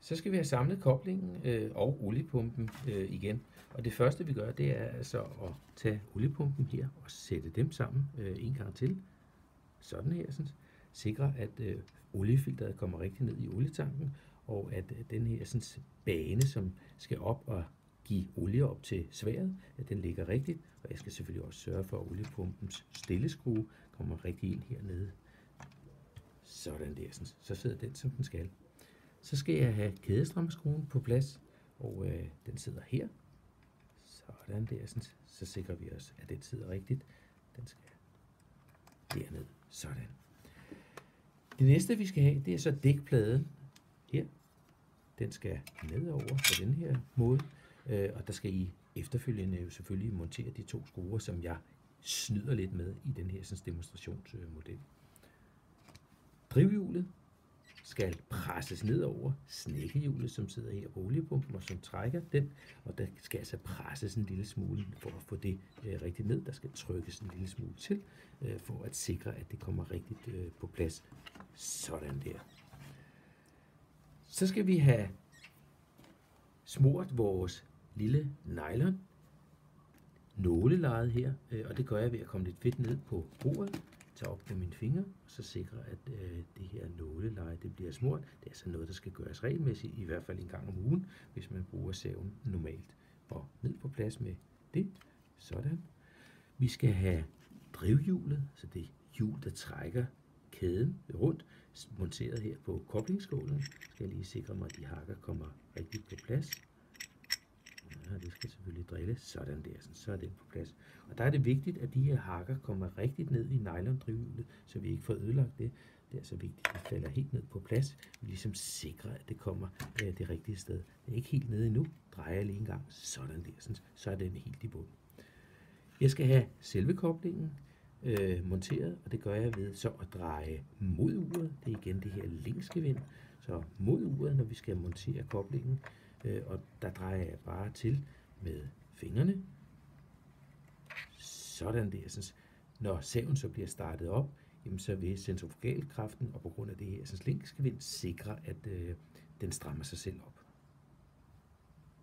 Så skal vi have samlet koblingen og oliepumpen igen. Og det første vi gør, det er altså at tage oliepumpen her og sætte dem sammen en gang til. Sådan her. Sådan. Sikre at oliefilteret kommer rigtig ned i olietanken, og at den her sådan, bane, som skal op og give olie op til sværet, at den ligger rigtigt. Og jeg skal selvfølgelig også sørge for, at oliepumpens stilleskrue kommer rigtig ind hernede. Sådan der. Sådan. Så sidder den, som den skal. Så skal jeg have kædestrammeskruen på plads, og den sidder her. Sådan der. Sådan. Så sikrer vi os, at den sidder rigtigt. Den skal derned. Sådan. Det næste, vi skal have, det er så dækpladen her. Den skal nedover på den her måde, og der skal I efterfølgende jo selvfølgelig montere de 2 skruer, som jeg snyder lidt med i den her sådan, demonstrationsmodel. Drivhjulet skal presses ned over snækkehjulet, som sidder her på oliepumpen, og som trækker den, og der skal altså presses en lille smule for at få det rigtigt ned. Der skal trykkes en lille smule til, for at sikre, at det kommer rigtigt på plads. Sådan der. Så skal vi have smurt vores lille nylon nålelejet her, og det gør jeg ved at komme lidt fedt ned på bordet, tage op med mine fingre, og så sikre, at det her nåleleje det bliver smurt. Det er altså noget, der skal gøres regelmæssigt, i hvert fald en gang om ugen, hvis man bruger saven normalt. Og ned på plads med det. Sådan. Vi skal have drivhjulet, så det hjul, der trækker kæden rundt, monteret her på koblingsskålen. Skal jeg lige sikre mig, at de hakker kommer rigtigt på plads. Ja, det skal selvfølgelig drille. Sådan der, så er den på plads. Og der er det vigtigt, at de her hakker kommer rigtigt ned i nylon-drivhjulet, så vi ikke får ødelagt det. Det er så vigtigt, at det falder helt ned på plads. Vi ligesom sikrer, at det kommer det rigtige sted. Det er ikke helt nede endnu. Drejer jeg lige en gang. Sådan der, så er den helt i bund. Jeg skal have selve koblingen monteret, og det gør jeg ved så at dreje mod uret. Det er igen det her linksgevind. Så mod uret, når vi skal montere koblingen, og der drejer jeg bare til med fingrene. Sådan der. Sådan. Når saven så bliver startet op, jamen så vil centrifugalkraften, og på grund af det her linksgevind, sikre, at den strammer sig selv op.